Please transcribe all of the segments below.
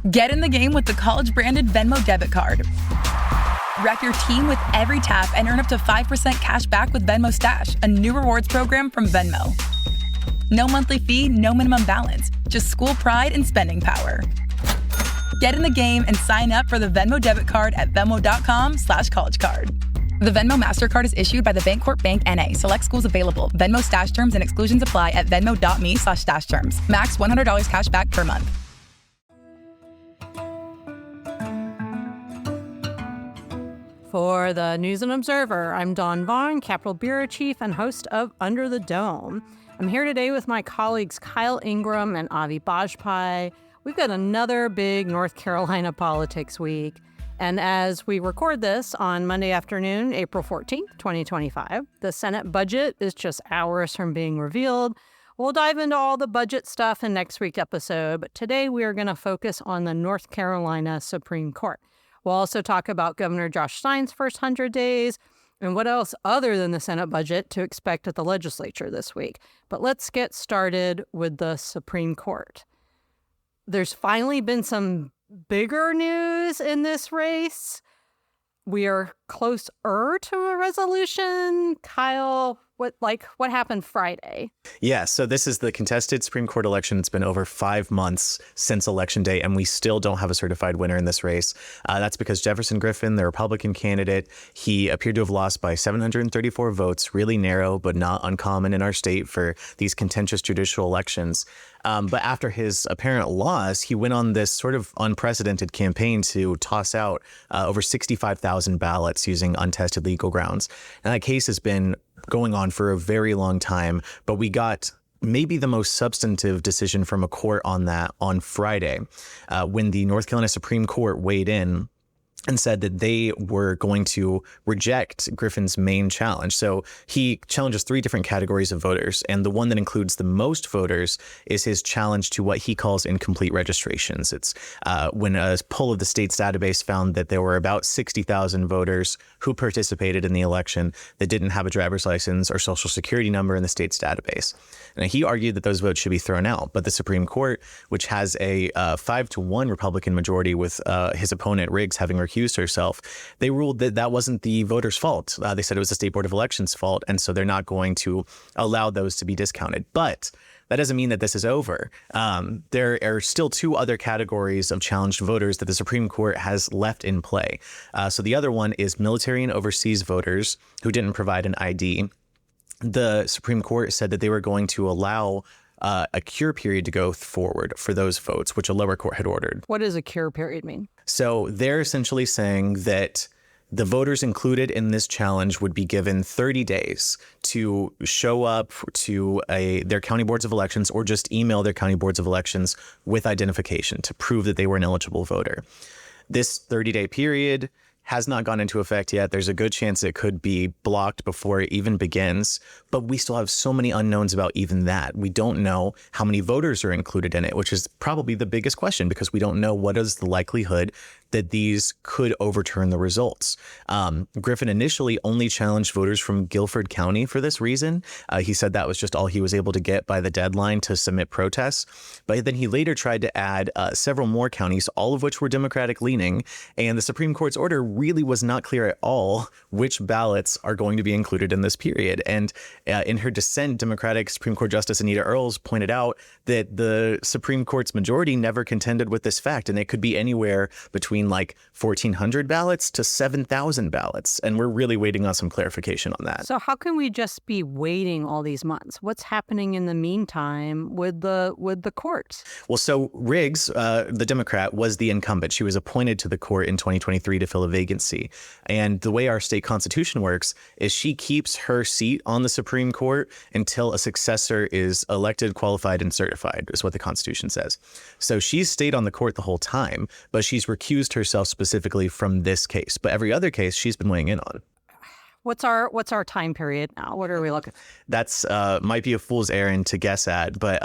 Get in the game with the college-branded Venmo debit card. Wrap your team with every tap and earn up to 5% cash back with Venmo Stash, a new rewards program from Venmo. No monthly fee, no minimum balance, just school pride and spending power. Get in the game and sign up for the Venmo debit card at venmo.com/collegecard. The Venmo MasterCard is issued by the Bancorp Bank N.A. Select schools available. Venmo Stash terms and exclusions apply at venmo.me/stash terms. Max $100 cash back per month. For the News and Observer, I'm Dawn Vaughan, Capitol Bureau Chief and host of Under the Dome. I'm here today with my colleagues Kyle Ingram and Avi Bajpai. We've got another big North Carolina politics week. And as we record this on Monday afternoon, April 14th, 2025, the Senate budget is just hours from being revealed. We'll dive into all the budget stuff in next week's episode, but today we are going to focus on the North Carolina Supreme Court. We'll also talk about Governor Josh Stein's first 100 days and what else other than the Senate budget to expect at the legislature this week. But let's get started with the Supreme Court. There's finally been some bigger news in this race. We are closer to a resolution. Kyle, what happened Friday? Yeah, so this is the contested Supreme Court election. It's been over 5 months since Election Day, and we still don't have a certified winner in this race. That's because Jefferson Griffin, the Republican candidate, he appeared to have lost by 734 votes, really narrow, but not uncommon in our state for these contentious judicial elections. But after his apparent loss, he went on this sort of unprecedented campaign to toss out over 65,000 ballots using untested legal grounds. And that case has been going on for a very long time, but we got maybe the most substantive decision from a court on that on Friday when the North Carolina Supreme Court weighed in and said that they were going to reject Griffin's main challenge. So he challenges 3 different categories of voters, and the one that includes the most voters is his challenge to what he calls incomplete registrations. It's when a poll of the state's database found that there were about 60,000 voters who participated in the election that didn't have a driver's license or social security number in the state's database. And he argued that those votes should be thrown out, but the Supreme Court, which has a 5-1 Republican majority with his opponent Riggs having recused herself, they ruled that that wasn't the voters' fault. They said it was the State Board of Elections' fault, and so they're not going to allow those to be discounted. But that doesn't mean that this is over. There are still 2 other categories of challenged voters that the Supreme Court has left in play. So the other one is military and overseas voters who didn't provide an ID. The Supreme Court said that they were going to allow a cure period to go forward for those votes, which a lower court had ordered. What does a cure period mean? So they're essentially saying that the voters included in this challenge would be given 30 days to show up to their county boards of elections or just email their county boards of elections with identification to prove that they were an eligible voter. This 30-day period has not gone into effect yet. There's a good chance it could be blocked before it even begins, but we still have so many unknowns about even that. We don't know how many voters are included in it, which is probably the biggest question because we don't know what is the likelihood that these could overturn the results. Griffin initially only challenged voters from Guilford County for this reason. He said that was just all he was able to get by the deadline to submit protests. But then he later tried to add several more counties, all of which were Democratic leaning. And the Supreme Court's order really was not clear at all which ballots are going to be included in this period. And in her dissent, Democratic Supreme Court Justice Anita Earls pointed out that the Supreme Court's majority never contended with this fact, and it could be anywhere between like 1,400 ballots to 7,000 ballots. And we're really waiting on some clarification on that. So how can we just be waiting all these months? What's happening in the meantime with the courts? Well, so Riggs, the Democrat, was the incumbent. She was appointed to the court in 2023 to fill a vacancy. And the way our state constitution works is she keeps her seat on the Supreme Court until a successor is elected, qualified, and certified, is what the Constitution says. So she's stayed on the court the whole time, but she's recused herself specifically from this case. But every other case she's been weighing in on. What's our time period now? What are we looking? That's might be a fool's errand to guess at, but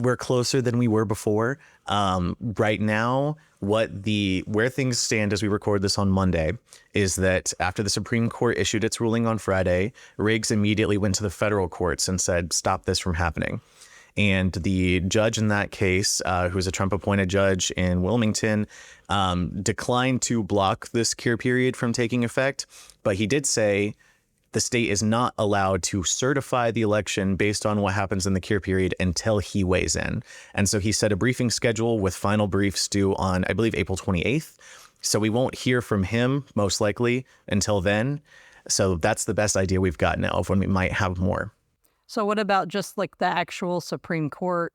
we're closer than we were before. Right now, where things stand as we record this on Monday is that after the Supreme Court issued its ruling on Friday, Riggs immediately went to the federal courts and said, stop this from happening. And the judge in that case, who's a Trump-appointed judge in Wilmington, declined to block this cure period from taking effect. But he did say the state is not allowed to certify the election based on what happens in the cure period until he weighs in. And so he set a briefing schedule with final briefs due on, I believe, April 28th. So we won't hear from him, most likely, until then. So that's the best idea we've got now of when we might have more. So what about just like the actual Supreme Court,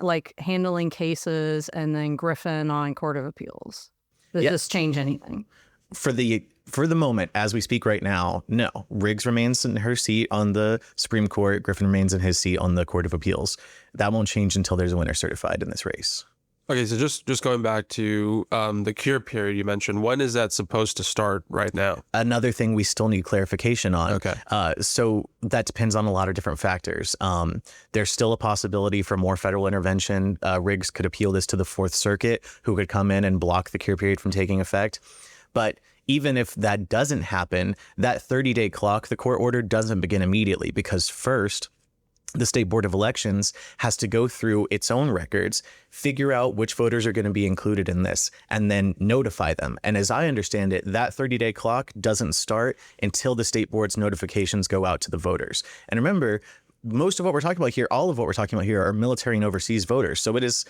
like handling cases, and then Griffin on Court of Appeals? Does this change anything? For the moment, as we speak right now, no. Riggs remains in her seat on the Supreme Court. Griffin remains in his seat on the Court of Appeals. That won't change until there's a winner certified in this race. Okay, so just going back to the cure period you mentioned, when is that supposed to start right now? Another thing we still need clarification on. Okay. So that depends on a lot of different factors. There's still a possibility for more federal intervention. Riggs could appeal this to the Fourth Circuit, who could come in and block the cure period from taking effect. But even if that doesn't happen, that 30-day clock, the court order, doesn't begin immediately, because first, the State Board of Elections has to go through its own records, figure out which voters are going to be included in this, and then notify them. And as I understand it, that 30-day clock doesn't start until the State Board's notifications go out to the voters. And remember, most of what we're talking about here, all of what we're talking about here, are military and overseas voters. So it is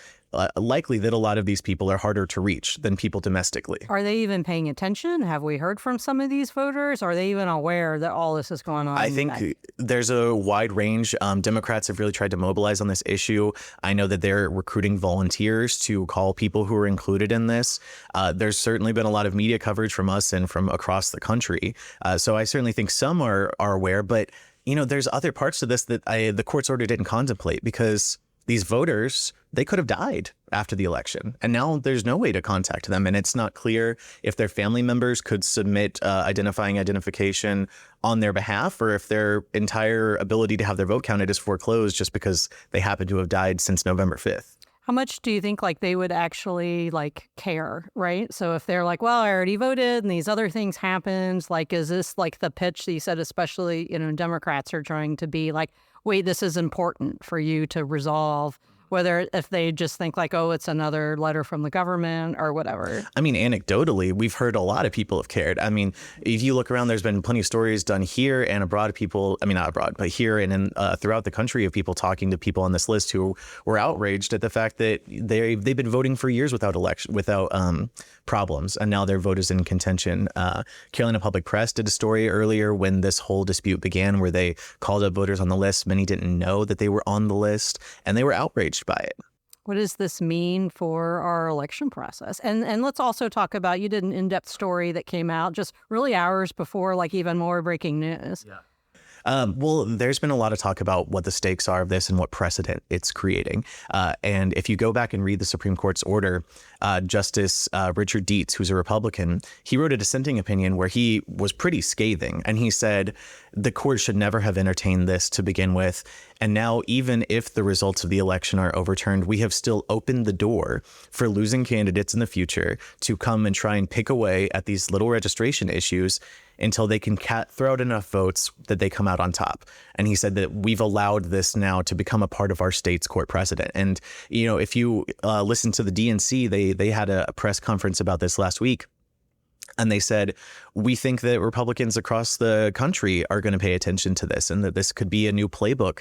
likely that a lot of these people are harder to reach than people domestically. Are they even paying attention? Have we heard from some of these voters? Are they even aware that all this is going on? I think there's a wide range. Democrats have really tried to mobilize on this issue. I know that they're recruiting volunteers to call people who are included in this. There's certainly been a lot of media coverage from us and from across the country. So I certainly think some are aware, but there's other parts to this that the court's order didn't contemplate, because these voters, they could have died after the election, and now there's no way to contact them. And it's not clear if their family members could submit identification on their behalf, or if their entire ability to have their vote counted is foreclosed just because they happen to have died since November 5th. How much do you think they would actually care, right? So if they're like, well, I already voted and these other things happened, is this the pitch that you said, especially, Democrats are trying to be wait, this is important for you to resolve, whether if they just think oh, it's another letter from the government or whatever. I mean, anecdotally, we've heard a lot of people have cared. I mean, if you look around, there's been plenty of stories done here and abroad, not abroad, but here and throughout the country, of people talking to people on this list who were outraged at the fact that they've been voting for years without problems, and now their vote is in contention. Carolina Public Press did a story earlier when this whole dispute began, where they called up voters on the list. Many didn't know that they were on the list, and they were outraged by it. What does this mean for our election process? And let's also talk about, you did an in-depth story that came out just really hours before, even more breaking news. Yeah. Well, there's been a lot of talk about what the stakes are of this and what precedent it's creating. And if you go back and read the Supreme Court's order, Justice Richard Dietz, who's a Republican, he wrote a dissenting opinion where he was pretty scathing. And he said the court should never have entertained this to begin with. And now, even if the results of the election are overturned, we have still opened the door for losing candidates in the future to come and try and pick away at these little registration issues until they can throw out enough votes that they come out on top. And he said that we've allowed this now to become a part of our state's court precedent. And, if you listen to the DNC, they had a press conference about this last week. And they said, we think that Republicans across the country are going to pay attention to this, and that this could be a new playbook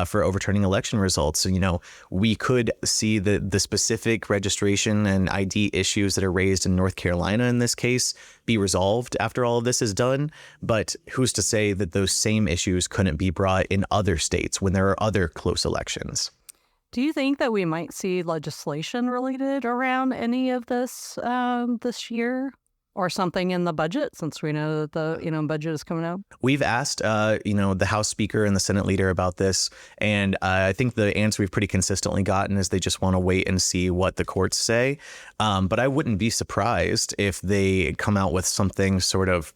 for overturning election results. And, we could see the specific registration and ID issues that are raised in North Carolina in this case be resolved after all of this is done. But who's to say that those same issues couldn't be brought in other states when there are other close elections? Do you think that we might see legislation related around any of this this year? Or something in the budget, since we know that the budget is coming out? We've asked the House Speaker and the Senate Leader about this, and I think the answer we've pretty consistently gotten is they just want to wait and see what the courts say. But I wouldn't be surprised if they come out with something sort of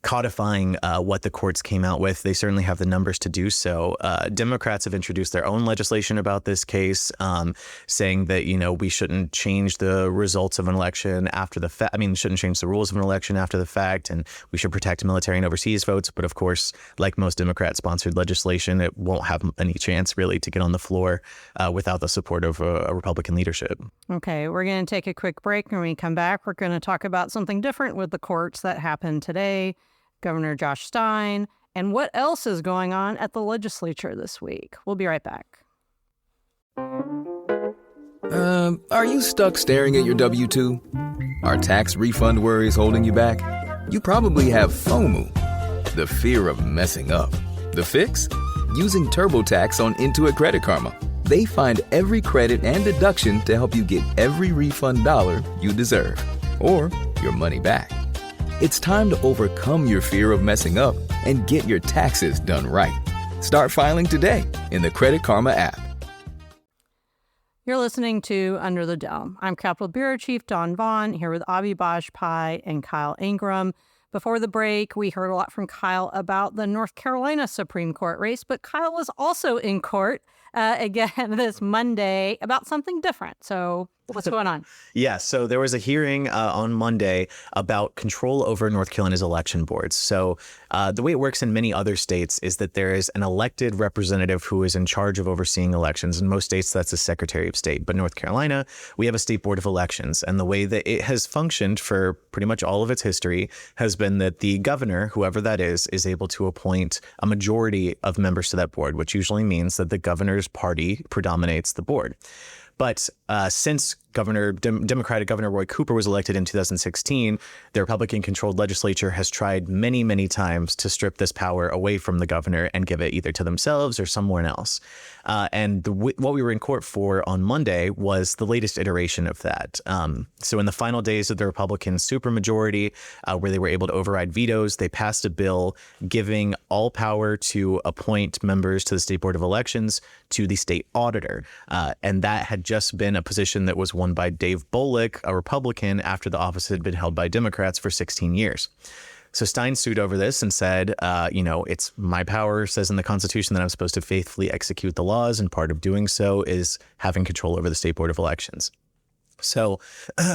codifying what the courts came out with. They certainly have the numbers to do so. Democrats have introduced their own legislation about this case, saying that, we shouldn't change the results of an election after the fact. Shouldn't change the rules of an election after the fact, and we should protect military and overseas votes. But of course, like most Democrat-sponsored legislation, it won't have any chance really to get on the floor without the support of a Republican leadership. Okay, we're going to take a quick break. When we come back, we're going to talk about something different with the courts that happened today, Governor Josh Stein, and what else is going on at the legislature this week. We'll be right back. Are you stuck staring at your W-2? Are tax refund worries holding you back? You probably have FOMO, the fear of messing up. The fix? Using TurboTax on Intuit Credit Karma. They find every credit and deduction to help you get every refund dollar you deserve. Or your money back. It's time to overcome your fear of messing up and get your taxes done right. Start filing today in the Credit Karma app. You're listening to Under the Dome. I'm Capitol Bureau Chief Dawn Vaughan, here with Avi Bajpai and Kyle Ingram. Before the break, we heard a lot from Kyle about the North Carolina Supreme Court race, but Kyle was also in court again this Monday about something different. So what's going on? Yeah, so there was a hearing on Monday about control over North Carolina's election boards. So the way it works in many other states is that there is an elected representative who is in charge of overseeing elections. In most states, that's the Secretary of State. But North Carolina, we have a state board of elections. And the way that it has functioned for pretty much all of its history has been that the governor, whoever that is able to appoint a majority of members to that board, which usually means that the governor's party predominates the board. But since Democratic Governor Roy Cooper was elected in 2016, the Republican-controlled legislature has tried many, many times to strip this power away from the governor and give it either to themselves or someone else. And what we were in court for on Monday was the latest iteration of that. So in the final days of the Republican supermajority, where they were able to override vetoes, they passed a bill giving all power to appoint members to the State Board of Elections to the state auditor. And that had just been a position that was won by Dave Bullock, a Republican, after the office had been held by Democrats for 16 years. So Stein sued over this and said, it's my power, says in the Constitution that I'm supposed to faithfully execute the laws, and part of doing so is having control over the State Board of Elections. So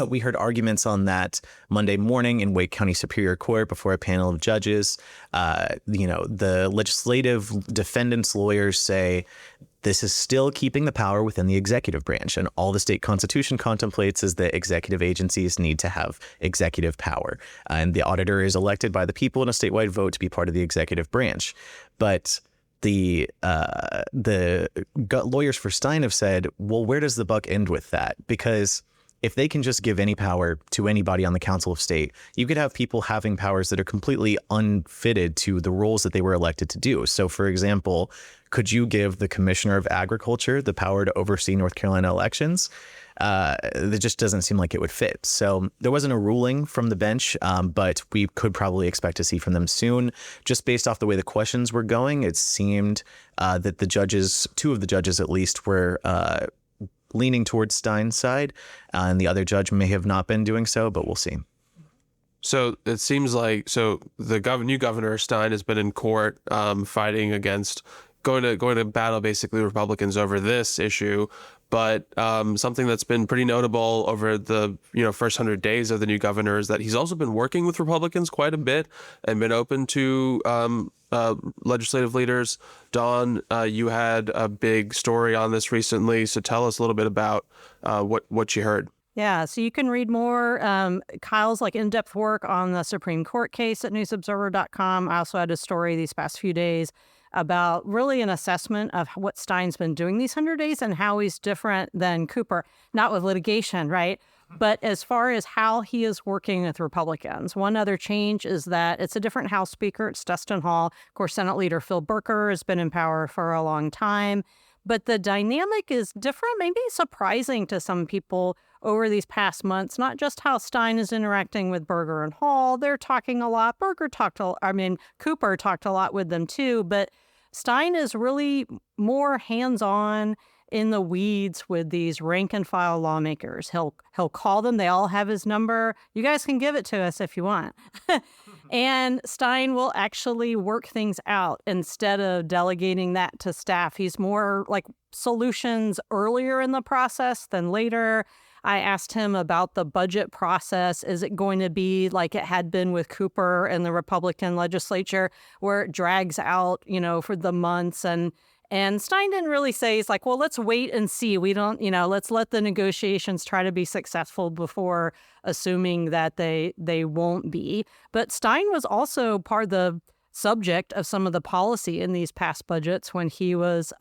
we heard arguments on that Monday morning in Wake County Superior Court before a panel of judges. The legislative defendants' lawyers say this is still keeping the power within the executive branch, and all the state constitution contemplates is that executive agencies need to have executive power, and the auditor is elected by the people in a statewide vote to be part of the executive branch. But the lawyers for Stein have said, well, where does the buck end with that? Because if they can just give any power to anybody on the Council of State, you could have people having powers that are completely unfitted to the roles that they were elected to do. So, for example, could you give the Commissioner of Agriculture the power to oversee North Carolina elections? That just doesn't seem like it would fit. So there wasn't a ruling from the bench, but we could probably expect to see from them soon. Just based off the way the questions were going, it seemed that the judges, two of the judges at least, were leaning towards Stein's side, and the other judge may have not been doing so, but we'll see. So it seems like the new governor Stein has been in court fighting against going to battle basically Republicans over this issue. But something that's been pretty notable over the first 100 days of the new governor is that he's also been working with Republicans quite a bit and been open to legislative leaders. Dawn, you had a big story on this recently, so tell us a little bit about what you heard. Yeah, so you can read more Kyle's in-depth work on the Supreme Court case at newsobserver.com. I also had a story these past few days about really an assessment of what Stein's been doing these 100 days and how he's different than Cooper, not with litigation, right? But as far as how he is working with Republicans. One other change is that it's a different House Speaker. It's Dustin Hall. Of course, Senate Leader Phil Berker has been in power for a long time. But the dynamic is different, maybe surprising to some people over these past months, not just how Stein is interacting with Berger and Hall. They're talking a lot. Cooper talked a lot with them too, but Stein is really more hands-on in the weeds with these rank and file lawmakers. He'll call them. They all have his number. You guys can give it to us if you want. And Stein will actually work things out instead of delegating that to staff. He's more like solutions earlier in the process than later. I asked him about the budget process. Is it going to be like it had been with Cooper and the Republican legislature, where it drags out, for the months? And Stein didn't really say. He's like, well, let's wait and see. We don't, let's let the negotiations try to be successful before assuming that they won't be. But Stein was also part of the subject of some of the policy in these past budgets when he was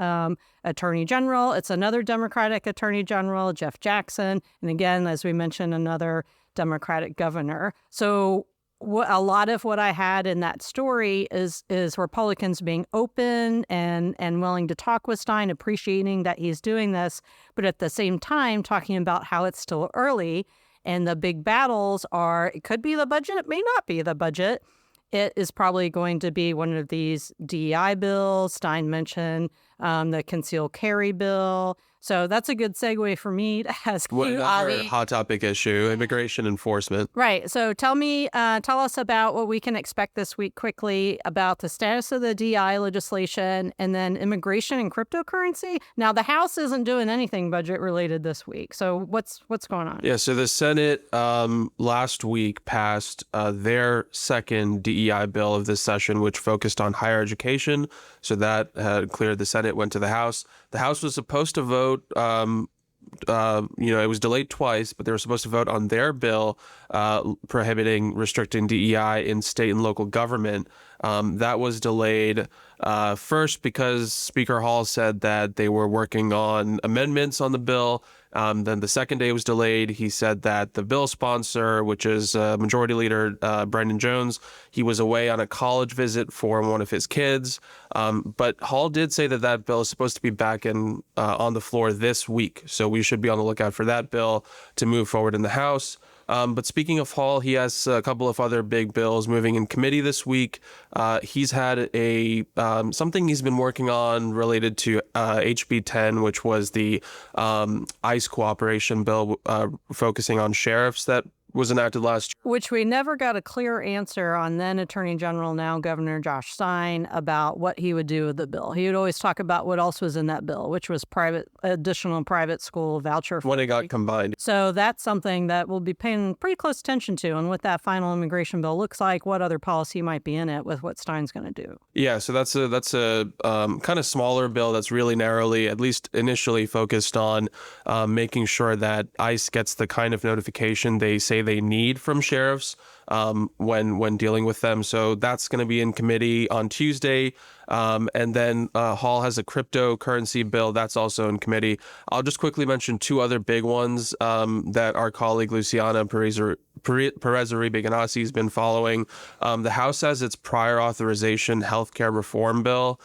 Attorney General. It's another Democratic Attorney General, Jeff Jackson. And again, as we mentioned, another Democratic governor. So a lot of what I had in that story is Republicans being open and willing to talk with Stein, appreciating that he's doing this, but at the same time talking about how it's still early and the big battles are, it could be the budget, it may not be the budget. It is probably going to be one of these DEI bills. Stein mentioned the concealed carry bill. So that's a good segue for me to ask you, Another Avi. hot topic issue, immigration enforcement. Right. So tell us about what we can expect this week quickly about the status of the DI legislation and then immigration and cryptocurrency. Now, the House isn't doing anything budget related this week. So what's going on? Yeah, so the Senate last week passed their second DEI bill of this session, which focused on higher education. So that had cleared the Senate, went to the House. The House was supposed to vote. It was delayed twice, but they were supposed to vote on their bill restricting DEI in state and local government. That was delayed first because Speaker Hall said that they were working on amendments on the bill. Then the second day was delayed. He said that the bill sponsor, which is Majority Leader Brendan Jones, he was away on a college visit for one of his kids. But Hall did say that bill is supposed to be back on the floor this week. So we should be on the lookout for that bill to move forward in the House. But speaking of Hall, he has a couple of other big bills moving in committee this week. He's had something he's been working on related to HB 10, which was the ICE cooperation bill focusing on sheriffs that was enacted last year. Which we never got a clear answer on then Attorney General, now Governor Josh Stein, about what he would do with the bill. He would always talk about what else was in that bill, which was additional private school voucher. When it got combined. So that's something that we'll be paying pretty close attention to, and what that final immigration bill looks like, what other policy might be in it with what Stein's going to do. Yeah, so that's a kind of smaller bill that's really narrowly, at least initially, focused on making sure that ICE gets the kind of notification they say they need from sheriffs when dealing with them. So that's going to be in committee on Tuesday. And then Hall has a cryptocurrency bill that's also in committee. I'll just quickly mention two other big ones that our colleague Luciana Perez-Uribe-Ganassi has been following. The House has its prior authorization healthcare reform bill,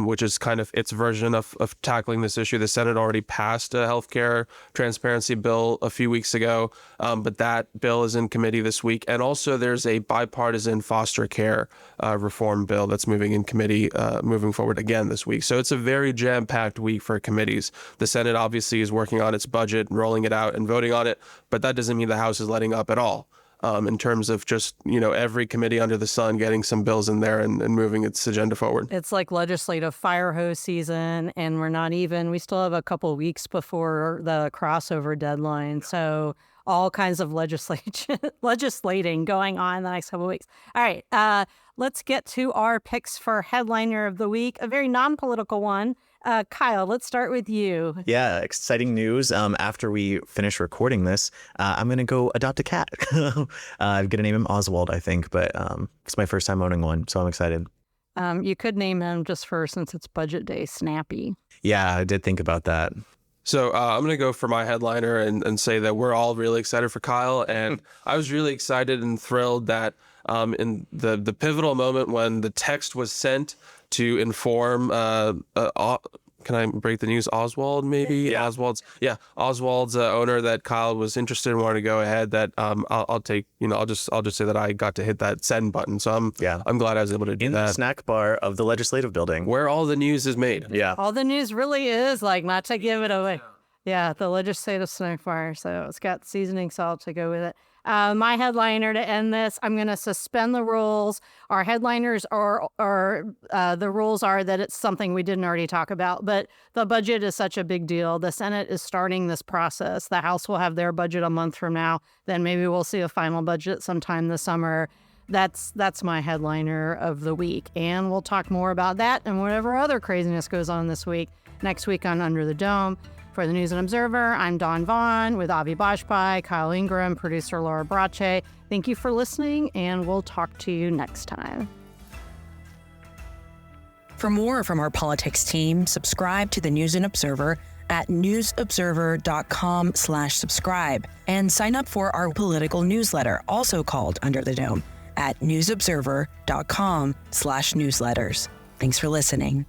which is kind of its version of tackling this issue. The Senate already passed a healthcare transparency bill a few weeks ago, but that bill is in committee this week. And also there's a bipartisan foster care reform bill that's moving in committee moving forward again this week. So it's a very jam-packed week for committees. The Senate obviously is working on its budget, rolling it out and voting on it, but that doesn't mean the House is letting up at all. In terms of just, every committee under the sun getting some bills in there and moving its agenda forward. It's like legislative fire hose season, and we still have a couple of weeks before the crossover deadline. So all kinds of legislating going on the next couple of weeks. All right, let's get to our picks for headliner of the week, a very non-political one. Kyle, let's start with you. Yeah, exciting news. After we finish recording this, I'm going to go adopt a cat. I'm going to name him Oswald, I think, but it's my first time owning one, so I'm excited. You could name him since it's budget day, Snappy. Yeah, I did think about that. So I'm going to go for my headliner and say that we're all really excited for Kyle. And I was really excited and thrilled that in the pivotal moment when the text was sent to inform, can I break the news? Oswald, maybe? Yeah. Oswald's owner that Kyle was interested and wanted to go ahead. That I'll take. I'll just say that I got to hit that send button. So I'm glad I was able to do in that. The snack bar of the legislative building, where all the news is made. Yeah, all the news really is, like, not to give it away. Yeah, the legislative smoke fire. So it's got seasoning salt to go with it. My headliner to end this, I'm going to suspend the rules. Our headliners are the rules are that it's something we didn't already talk about, but the budget is such a big deal. The Senate is starting this process. The House will have their budget a month from now. Then maybe we'll see a final budget sometime this summer. That's my headliner of the week. And we'll talk more about that and whatever other craziness goes on this week, next week on Under the Dome. For the News and Observer, I'm Dawn Vaughan with Avi Bajpai, Kyle Ingram, producer Laura Brache. Thank you for listening, and we'll talk to you next time. For more from our politics team, subscribe to the News and Observer at newsobserver.com/subscribe and sign up for our political newsletter, also called Under the Dome, at newsobserver.com/newsletters. Thanks for listening.